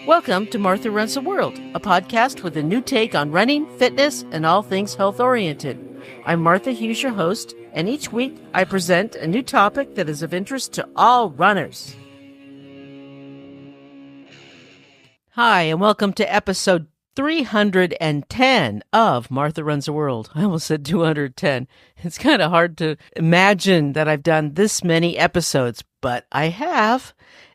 Welcome to Martha Runs the World, a podcast with a new take on running, fitness, and all things health-oriented. I'm Martha Hughes, your host, and each week I present a new topic that is of interest to all runners. Hi, and welcome to episode 310 of Martha Runs the World. I almost said 210. It's kind of hard to imagine that I've done this many episodes, but I have.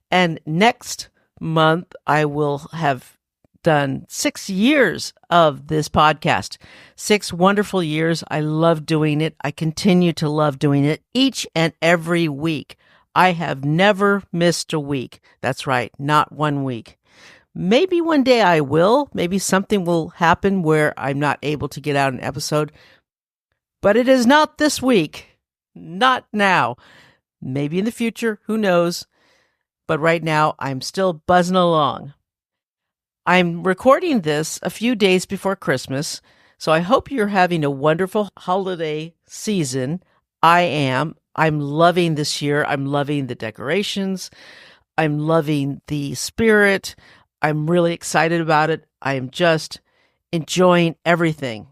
And next month, I will have done 6 years of this podcast. 6 wonderful years. I love doing it. I continue to love doing it each and every week. I have never missed a week. That's right, not one week. Maybe one day I will. Maybe something will happen where I'm not able to get out an episode. But it is not this week. Not now. Maybe in the future. Who knows? But right now, I'm still buzzing along. I'm recording this a few days before Christmas, so I hope you're having a wonderful holiday season. I am. I'm loving this year. I'm loving the decorations. I'm loving the spirit. I'm really excited about it. I am just enjoying everything.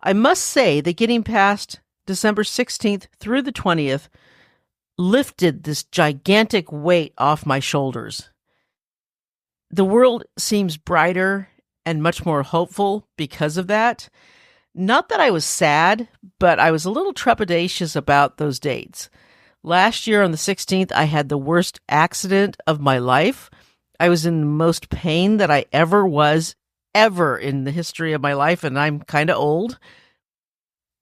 I must say that getting past December 16th through the 20th lifted this gigantic weight off my shoulders. The world seems brighter and much more hopeful because of that. Not that I was sad, but I was a little trepidatious about those dates. Last year on the 16th, I had the worst accident of my life. I was in the most pain that I ever was, ever in the history of my life, and I'm kind of old.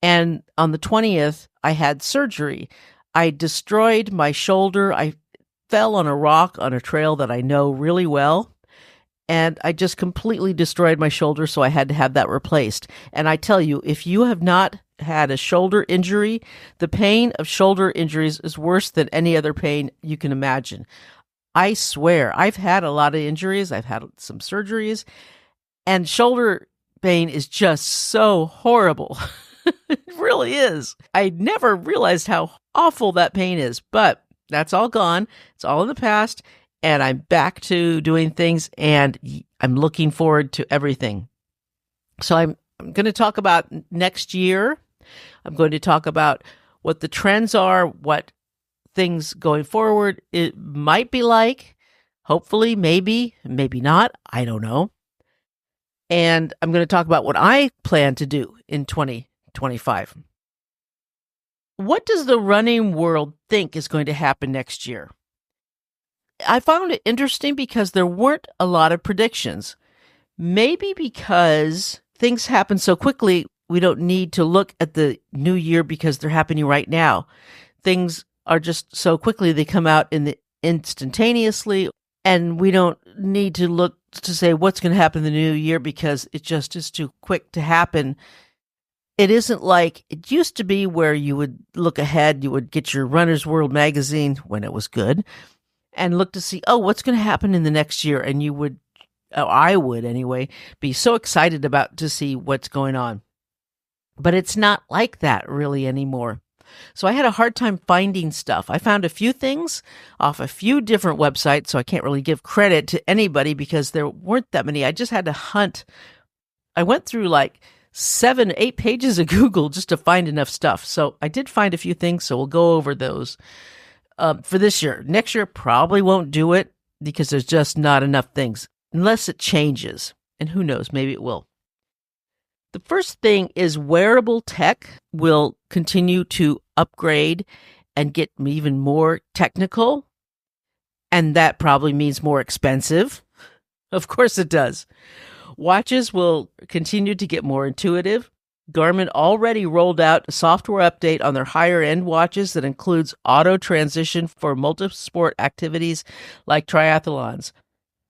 And on the 20th, I had surgery. I destroyed my shoulder. I fell on a rock on a trail that I know really well, and I just completely destroyed my shoulder, so I had to have that replaced. And I tell you, if you have not had a shoulder injury, the pain of shoulder injuries is worse than any other pain you can imagine. I swear, I've had a lot of injuries. I've had some surgeries, and shoulder pain is just so horrible. It really is. I never realized how awful that pain is, but that's all gone. It's all in the past, and I'm back to doing things, and I'm looking forward to everything. So I'm going to talk about next year. I'm going to talk about what the trends are, what things going forward it might be like. Hopefully, maybe not. I don't know. And I'm going to talk about what I plan to do in 2025. What does the running world think is going to happen next year? I found it interesting because there weren't a lot of predictions. Maybe because things happen so quickly, we don't need to look at the new year because they're happening right now. Things are just so quickly, they come out instantaneously, and we don't need to look to say what's going to happen in the new year because it just is too quick to happen. It isn't like it used to be where you would look ahead, you would get your Runner's World magazine when it was good, and look to see, what's going to happen in the next year, and you would, I would anyway, be so excited about to see what's going on. But it's not like that really anymore. So I had a hard time finding stuff. I found a few things off a few different websites, so I can't really give credit to anybody because there weren't that many. I just had to hunt. I went through like 7, 8 pages of Google just to find enough stuff. So I did find a few things, so we'll go over those for this year. Next year probably won't do it because there's just not enough things, unless it changes. And who knows, maybe it will. The first thing is wearable tech will continue to upgrade and get even more technical. And that probably means more expensive. Of course it does. Watches will continue to get more intuitive. Garmin already rolled out a software update on their higher-end watches that includes auto transition for multi-sport activities like triathlons,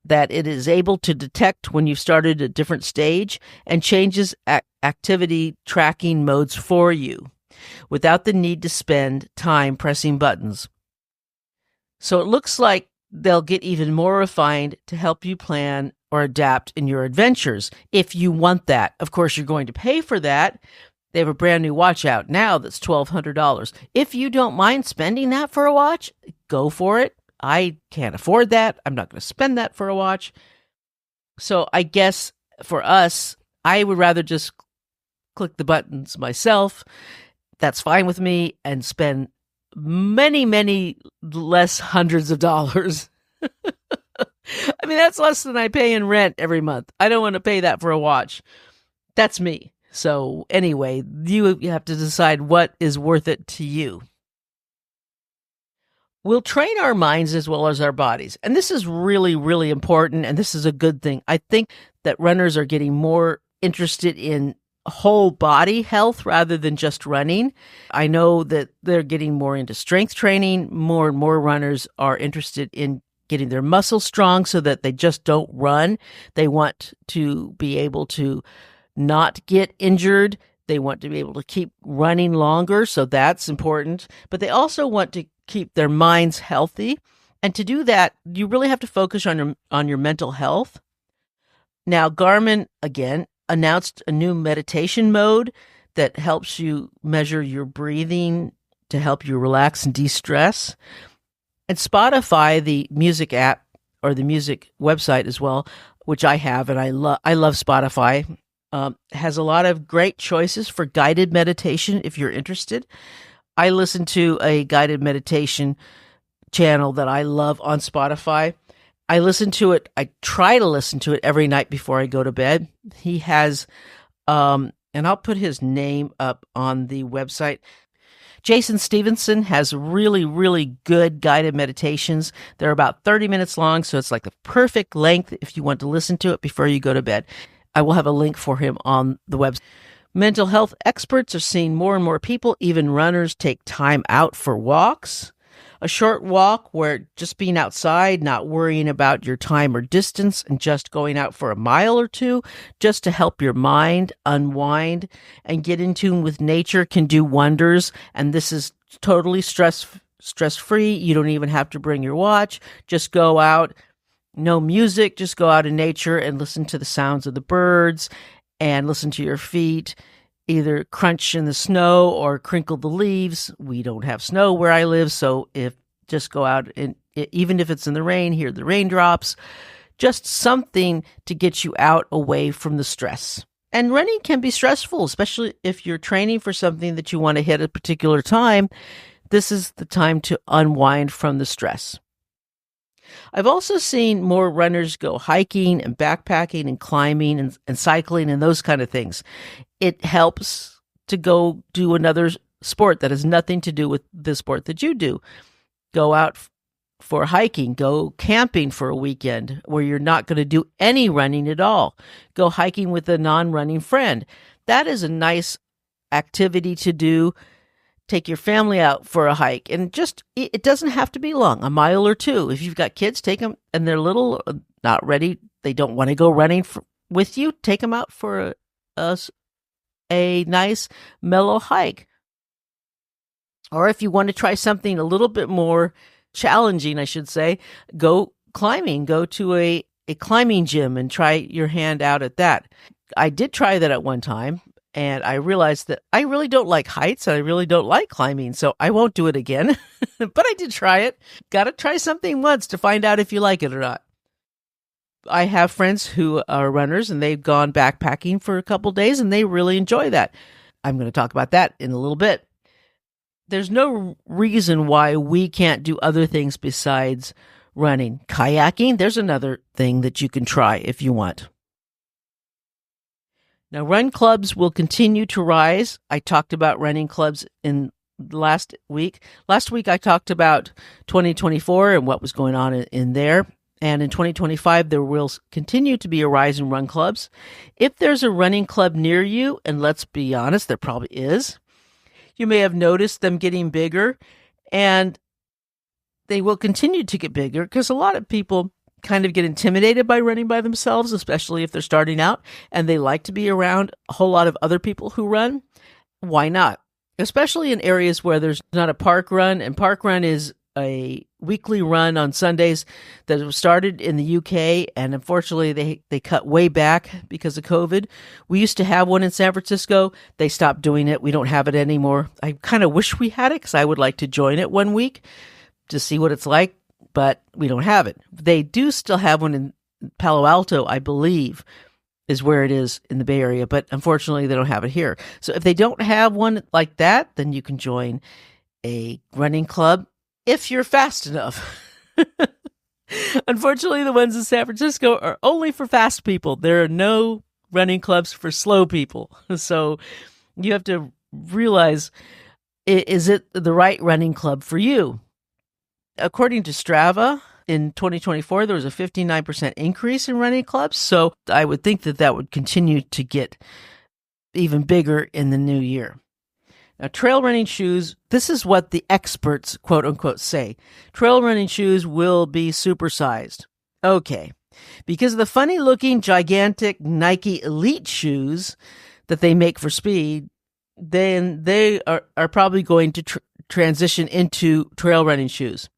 that it is able to detect when you've started a different stage and changes activity tracking modes for you without the need to spend time pressing buttons. So it looks like they'll get even more refined to help you plan or adapt in your adventures if you want that. Of course, you're going to pay for that. They have a brand new watch out now that's $1,200. If you don't mind spending that for a watch, go for it. I can't afford that. I'm not going to spend that for a watch. So I guess for us, I would rather just click the buttons myself. That's fine with me, and spend many, many less hundreds of dollars. I mean, that's less than I pay in rent every month. I don't want to pay that for a watch. That's me. So anyway, you have to decide what is worth it to you. We'll train our minds as well as our bodies. And this is really, really important. And this is a good thing. I think that runners are getting more interested in whole body health rather than just running. I know that they're getting more into strength training. More and more runners are interested in getting their muscles strong so that they just don't run. They want to be able to not get injured. They want to be able to keep running longer. So that's important. But they also want to keep their minds healthy. And to do that, you really have to focus on your mental health. Now, Garmin, again, announced a new meditation mode that helps you measure your breathing to help you relax and de-stress. And Spotify, the music app or the music website as well, which I have, and I love Spotify, has a lot of great choices for guided meditation if you're interested. I listen to a guided meditation channel that I love on Spotify. I listen to it. I try to listen to it every night before I go to bed. He has, and I'll put his name up on the website. Jason Stevenson has really, really good guided meditations. They're about 30 minutes long, so it's like the perfect length if you want to listen to it before you go to bed. I will have a link for him on the website. Mental health experts are seeing more and more people, even runners, take time out for walks. A short walk where just being outside, not worrying about your time or distance, and just going out for a mile or two just to help your mind unwind and get in tune with nature can do wonders. And this is totally stress-free. You don't even have to bring your watch. Just go out. No music. Just go out in nature and listen to the sounds of the birds and listen to your feet either crunch in the snow or crinkle the leaves. We don't have snow where I live, so just go out and even if it's in the rain, hear the raindrops, just something to get you out away from the stress. And running can be stressful, especially if you're training for something that you want to hit at a particular time. This is the time to unwind from the stress. I've also seen more runners go hiking and backpacking and climbing and cycling and those kind of things. It helps to go do another sport that has nothing to do with the sport that you do. Go out for hiking, go camping for a weekend where you're not going to do any running at all. Go hiking with a non-running friend. That is a nice activity to do. Take your family out for a hike, and it doesn't have to be long, a mile or two. If you've got kids, take them, and they're little, not ready, they don't want to go running with you, take them out for a nice mellow hike. Or if you want to try something a little bit more challenging, I should say, go climbing, go to a climbing gym and try your hand out at that. I did try that at one time. And I realized that I really don't like heights and I really don't like climbing, so I won't do it again. But I did try it. Got to try something once to find out if you like it or not. I have friends who are runners and they've gone backpacking for a couple days and they really enjoy that. I'm going to talk about that in a little bit. There's no reason why we can't do other things besides running. Kayaking, there's another thing that you can try if you want. Now, run clubs will continue to rise. I talked about running clubs in last week. Last week, I talked about 2024 and what was going on in there. And in 2025, there will continue to be a rise in run clubs. If there's a running club near you, and let's be honest, there probably is, you may have noticed them getting bigger. And they will continue to get bigger because a lot of people kind of get intimidated by running by themselves, especially if they're starting out and they like to be around a whole lot of other people who run. Why not? Especially in areas where there's not a park run, and park run is a weekly run on Sundays that was started in the UK, and unfortunately they cut way back because of COVID. We used to have one in San Francisco. They stopped doing it. We don't have it anymore. I kind of wish we had it because I would like to join it one week to see what it's like. But we don't have it. They do still have one Palo Alto, I believe, is where it is in the Bay Area, but unfortunately they don't have it here. So if they don't have one like that, then you can join a running club if you're fast enough. Unfortunately, the ones in San Francisco are only for fast people. There are no running clubs for slow people. So you have to realize, is it the right running club for you? According to Strava, in 2024, there was a 59% increase in running clubs. So I would think that that would continue to get even bigger in the new year. Now, trail running shoes, this is what the experts, quote unquote, say. Trail running shoes will be supersized. Okay. Because of the funny looking, gigantic Nike Elite shoes that they make for speed, then they are probably going to transition into trail running shoes.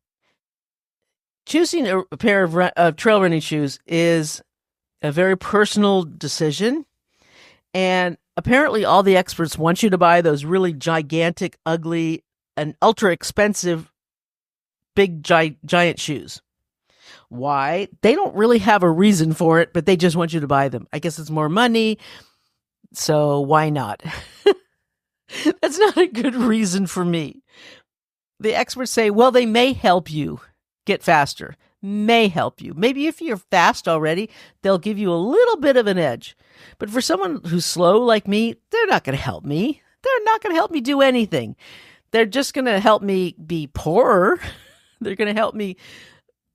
Choosing a pair of trail running shoes is a very personal decision. And apparently all the experts want you to buy those really gigantic, ugly, and ultra expensive big giant shoes. Why? They don't really have a reason for it, but they just want you to buy them. I guess it's more money, so why not? That's not a good reason for me. The experts say, well, they may help you get faster. May help you. Maybe if you're fast already, they'll give you a little bit of an edge. But for someone who's slow like me, they're not going to help me. They're not going to help me do anything. They're just going to help me be poorer. They're going to help me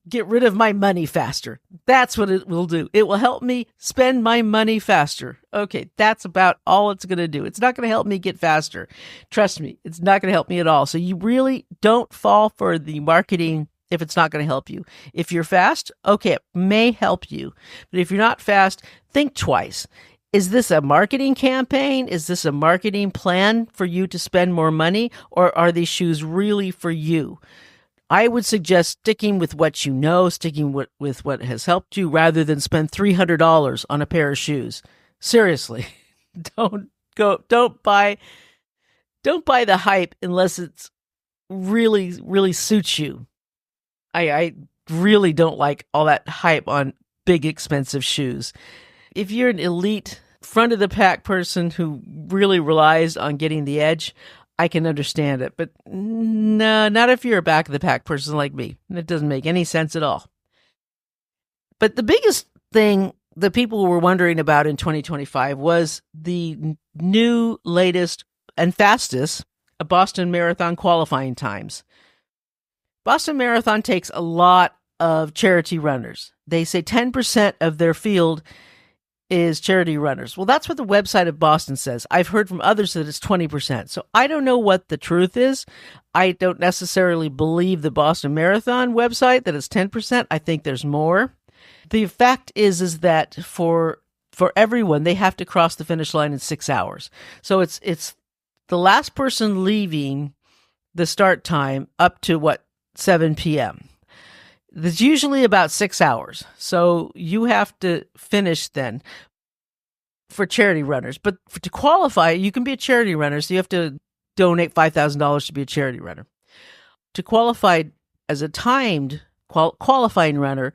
get rid of my money faster. That's what it will do. It will help me spend my money faster. Okay, that's about all it's going to do. It's not going to help me get faster. Trust me, it's not going to help me at all. So you really don't fall for the marketing if it's not going to help you. If you're fast, okay, it may help you. But if you're not fast, think twice. Is this a marketing campaign? Is this a marketing plan for you to spend more money? Or are these shoes really for you? I would suggest sticking with what you know, sticking with what has helped you, rather than spend $300 on a pair of shoes. Seriously, don't buy the hype unless it's really suits you. I really don't like all that hype on big expensive shoes. If you're an elite front of the pack person who really relies on getting the edge, I can understand it, but no, not if you're a back of the pack person like me. It doesn't make any sense at all. But the biggest thing that people were wondering about in 2025 was the new, latest, and fastest Boston Marathon qualifying times. Boston Marathon takes a lot of charity runners. They say 10% of their field is charity runners. Well, that's what the website of Boston says. I've heard from others that it's 20%. So I don't know what the truth is. I don't necessarily believe the Boston Marathon website that it's 10%. I think there's more. The fact is that for everyone, they have to cross the finish line in 6 hours. So it's the last person leaving the start time up to 7 p.m. There's usually about 6 hours. So you have to finish then for charity runners. But to qualify, you can be a charity runner, so you have to donate $5,000 to be a charity runner. To qualify as a timed qualifying runner,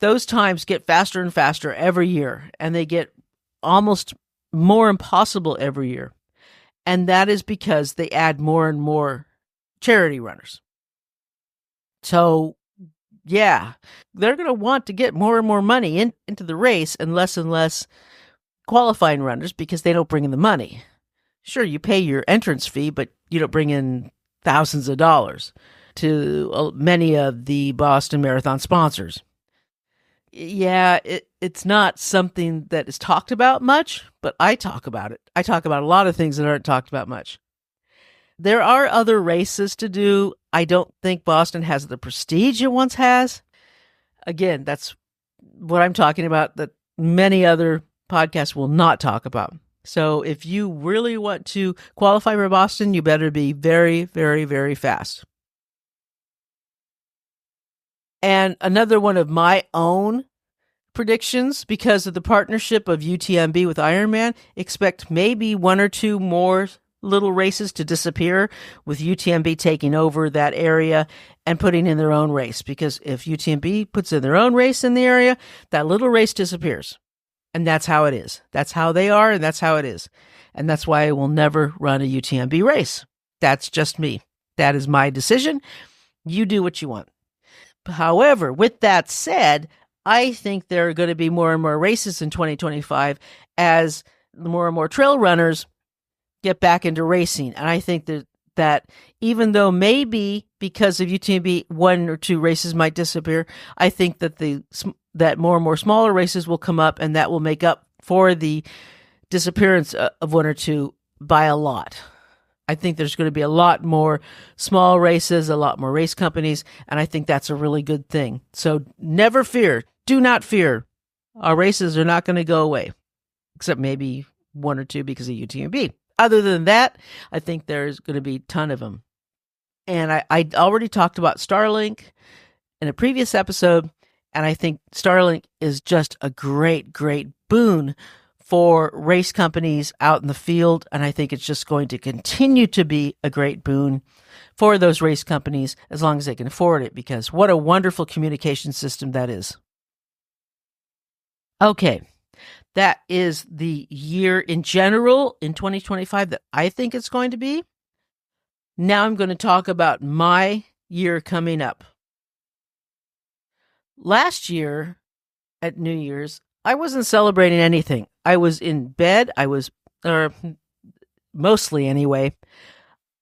those times get faster and faster every year, and they get almost more impossible every year. And that is because they add more and more charity runners. So yeah, they're going to want to get more and more money into the race and less qualifying runners because they don't bring in the money. Sure, you pay your entrance fee, but you don't bring in thousands of dollars to many of the Boston Marathon sponsors. Yeah, it's not something that is talked about much, but I talk about it. I talk about a lot of things that aren't talked about much. There are other races to do. I don't think Boston has the prestige it once has. Again, that's what I'm talking about that many other podcasts will not talk about. So if you really want to qualify for Boston, you better be very, very, very fast. And another one of my own predictions, because of the partnership of UTMB with Ironman, expect maybe one or two more little races to disappear, with UTMB taking over that area and putting in their own race. Because if UTMB puts in their own race in the area, that little race disappears. And that's how it is. That's how they are, and that's how it is. And that's why I will never run a UTMB race. That's just me. That is my decision. You do what you want. However, with that said, I think there are going to be more and more races in 2025 as more and more trail runners get back into racing. And I think that even though maybe because of UTMB, 1 or 2 races might disappear, I think that that more and more smaller races will come up, and that will make up for the disappearance of 1 or 2 by a lot. I think there's going to be a lot more small races, a lot more race companies, and I think that's a really good thing. So never fear. Do not fear. Our races are not going to go away, except maybe 1 or 2 because of UTMB. Other than that, I think there's going to be a ton of them. And I already talked about Starlink in a previous episode, and I think Starlink is just a great, great boon for race companies out in the field, and I think it's just going to continue to be a great boon for those race companies as long as they can afford it, because what a wonderful communication system that is. Okay, that is the year in general in 2025 that I think it's going to be. Now I'm going to talk about my year coming up. Last year at New Year's, I wasn't celebrating anything. I was in bed. Or mostly anyway.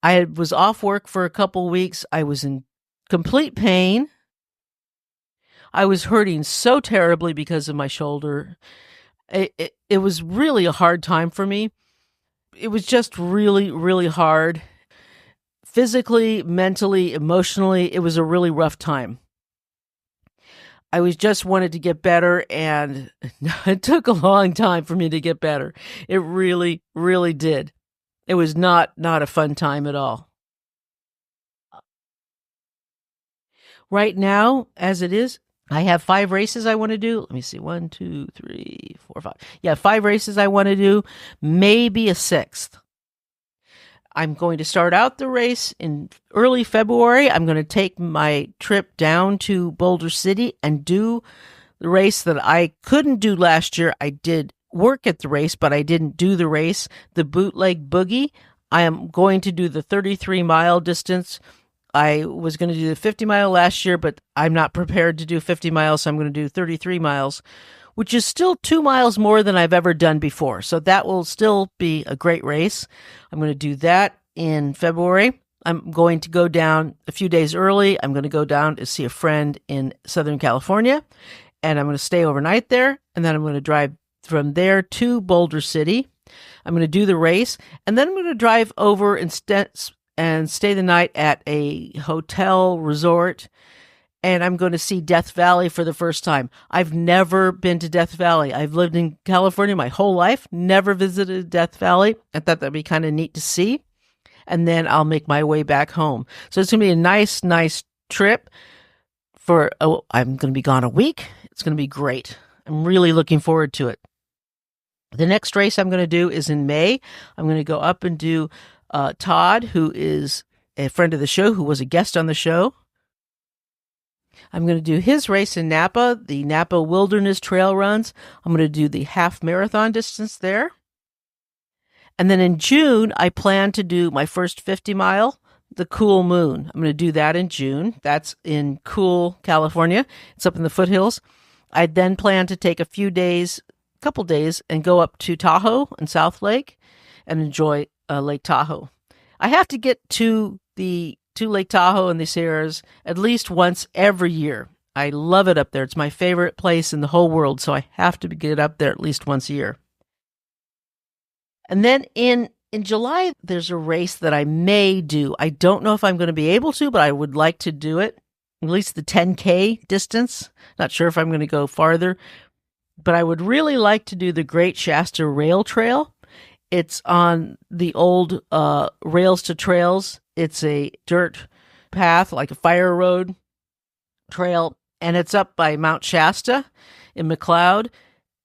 I was off work for a couple weeks. I was in complete pain. I was hurting so terribly because of my shoulder. It was really a hard time for me. It was just really, really hard. Physically, mentally, emotionally, it was a really rough time. I just wanted to get better, and it took a long time for me to get better. It really, really did. It was not a fun time at all. Right now, as it is, I have 5 races I want to do. Let me see. 1, 2, 3, 4, 5. Yeah, 5 races I want to do. Maybe a 6th. I'm going to start out the race in early February. I'm going to take my trip down to Boulder City and do the race that I couldn't do last year. I did work at the race, but I didn't do the race, the Bootleg Boogie. I am going to do the 33-mile distance. I was going to do the 50-mile last year, but I'm not prepared to do 50 miles, so I'm going to do 33 miles, which is still 2 miles more than I've ever done before. So that will still be a great race. I'm going to do that in February. I'm going to go down a few days early. I'm going to go down to see a friend in Southern California, and I'm going to stay overnight there, and then I'm going to drive from there to Boulder City. I'm going to do the race, and then I'm going to drive over and stay the night at a hotel resort, and I'm going to see Death Valley for the first time. I've never been to Death Valley. I've lived in California my whole life, never visited Death Valley. I thought that'd be kind of neat to see. And then I'll make my way back home. So it's going to be a nice trip I'm going to be gone a week. It's going to be great. I'm really looking forward to it. The next race I'm going to do is in May. I'm going to go up and do Todd, who is a friend of the show, who was a guest on the show. I'm going to do his race in Napa, the Napa Wilderness Trail Runs. I'm going to do the half marathon distance there. And then in June, I plan to do my first 50-mile, the Cool Moon. I'm going to do that in June. That's in Cool, California. It's up in the foothills. I then plan to take a couple days, and go up to Tahoe and South Lake and enjoy Lake Tahoe. I have to get to Lake Tahoe and the Sierras at least once every year. I love it up there. It's my favorite place in the whole world, so I have to get up there at least once a year. And then in July, there's a race that I may do. I don't know if I'm going to be able to, but I would like to do it, at least the 10K distance. Not sure if I'm going to go farther, but I would really like to do the Great Shasta Rail Trail. It's on the old Rails to Trails. It's a dirt path, like a fire road trail, and it's up by Mount Shasta in McLeod.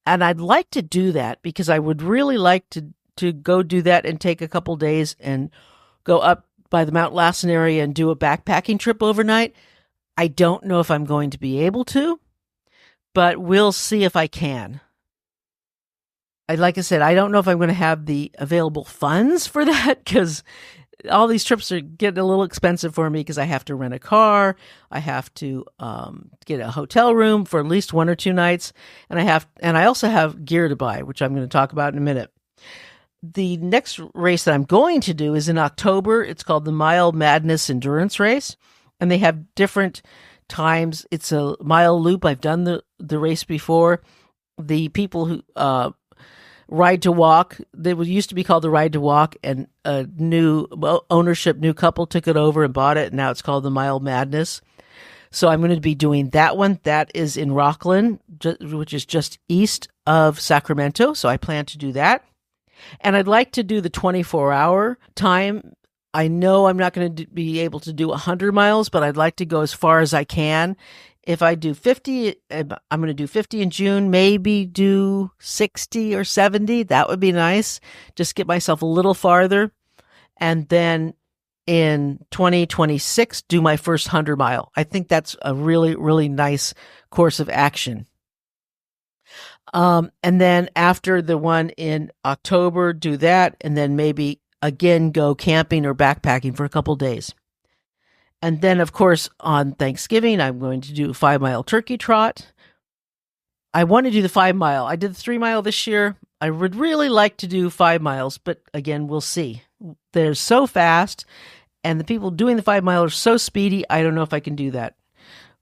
And I'd like to do that because I would really like to to go do that and take a couple days and go up by the Mount Lassen area and do a backpacking trip overnight. I don't know if I'm going to be able to, but we'll see if I can. Like I said, I don't know if I'm going to have the available funds for that because all these trips are getting a little expensive for me because I have to rent a car. I have to get a hotel room for at least 1 or 2 nights. And I also have gear to buy, which I'm going to talk about in a minute. The next race that I'm going to do is in October. It's called the Mile Madness Endurance Race. And they have different times. It's a mile loop. I've done the race before. The people who Ride to Walk, they used to be called the Ride to Walk, and a new couple took it over and bought it, and now it's called the Mile Madness. So I'm going to be doing that one. That is in Rockland, which is just east of Sacramento, so I plan to do that. And I'd like to do the 24-hour time. I know I'm not going to be able to do 100 miles, but I'd like to go as far as I can. If I do 50, I'm going to do 50 in June, maybe do 60 or 70. That would be nice. Just get myself a little farther. And then in 2026, do my first 100 mile. I think that's a really, really nice course of action. And then after the one in October, do that. And then maybe again, go camping or backpacking for a couple days. And then, of course, on Thanksgiving, I'm going to do a 5-mile turkey trot. I want to do the 5 mile. I did the 3 mile this year. I would really like to do 5 miles, but again, we'll see. They're so fast, and the people doing the 5 mile are so speedy. I don't know if I can do that.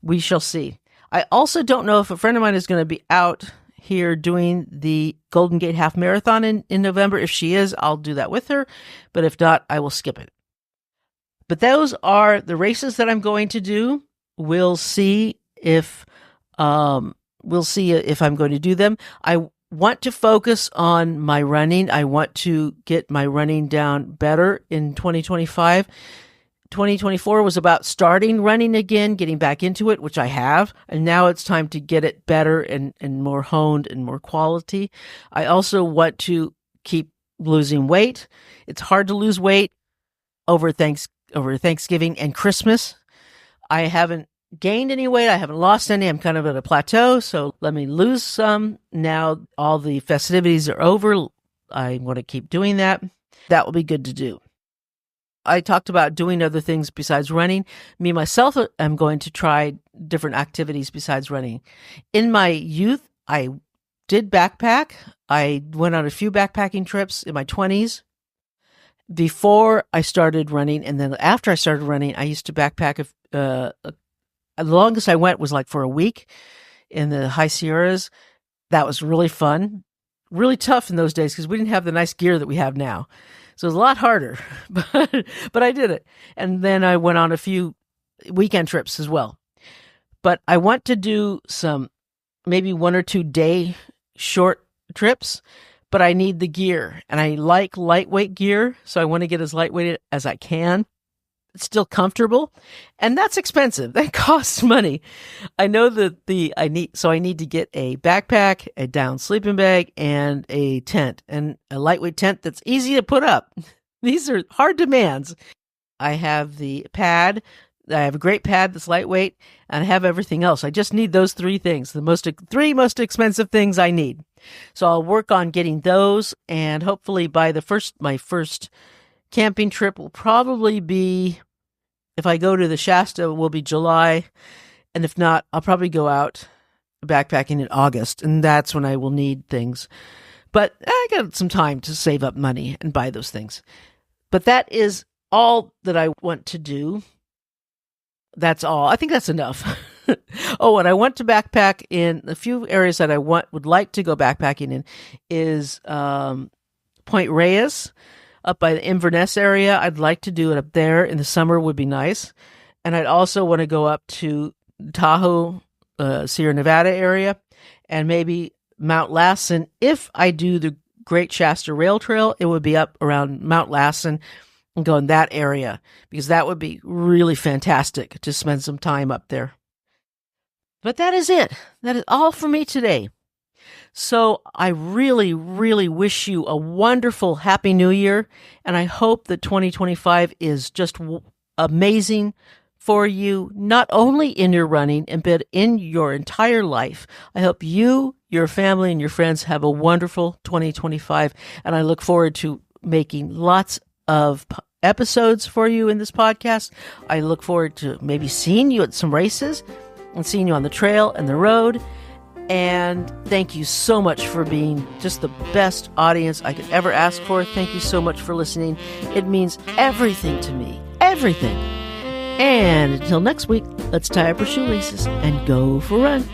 We shall see. I also don't know if a friend of mine is going to be out here doing the Golden Gate Half Marathon in November. If she is, I'll do that with her. But if not, I will skip it. But those are the races that I'm going to do. We'll see if I'm going to do them. I want to focus on my running. I want to get my running down better in 2025. 2024 was about starting running again, getting back into it, which I have. And now it's time to get it better and more honed and more quality. I also want to keep losing weight. It's hard to lose weight over Thanksgiving and Christmas. I haven't gained any weight. I haven't lost any. I'm kind of at a plateau. So let me lose some. Now all the festivities are over. I want to keep doing that. That will be good to do. I talked about doing other things besides running. Me, myself, I'm going to try different activities besides running. In my youth, I did backpack. I went on a few backpacking trips in my 20s. Before I started running, and then after I started running, I used to backpack. The longest I went was like for a week in the High Sierras. That was really fun. Really tough in those days because we didn't have the nice gear that we have now. So it was a lot harder, but I did it. And then I went on a few weekend trips as well. But I want to do some maybe 1 or 2 day short trips, but I need the gear. And I like lightweight gear, so I want to get as lightweight as I can. It's still comfortable, and that's expensive. That costs money. I know that I need to get a backpack, a down sleeping bag, and a tent, and a lightweight tent that's easy to put up. These are hard demands. I have the pad. I have a great pad that's lightweight, and I have everything else. I just need those 3 things, the 3 most expensive things I need. So I'll work on getting those, and hopefully by my first camping trip will probably be, if I go to the Shasta, will be July. And if not, I'll probably go out backpacking in August. And that's when I will need things. But I got some time to save up money and buy those things. But that is all that I want to do. That's all. I think that's enough. Oh, and I want to backpack in a few areas that I would like to go backpacking in is Point Reyes. Up by the Inverness area. I'd like to do it up there in the summer would be nice. And I'd also want to go up to Tahoe, Sierra Nevada area, and maybe Mount Lassen. If I do the Great Shasta Rail Trail, it would be up around Mount Lassen and go in that area, because that would be really fantastic to spend some time up there. But that is it. That is all for me today. So I really, really wish you a wonderful, happy new year. And I hope that 2025 is just amazing for you, not only in your running, but in your entire life. I hope you, your family, and your friends have a wonderful 2025. And I look forward to making lots of episodes for you in this podcast. I look forward to maybe seeing you at some races and seeing you on the trail and the road. And thank you so much for being just the best audience I could ever ask for. Thank you so much for listening. It means everything to me. Everything. And until next week, let's tie up our shoelaces and go for a run.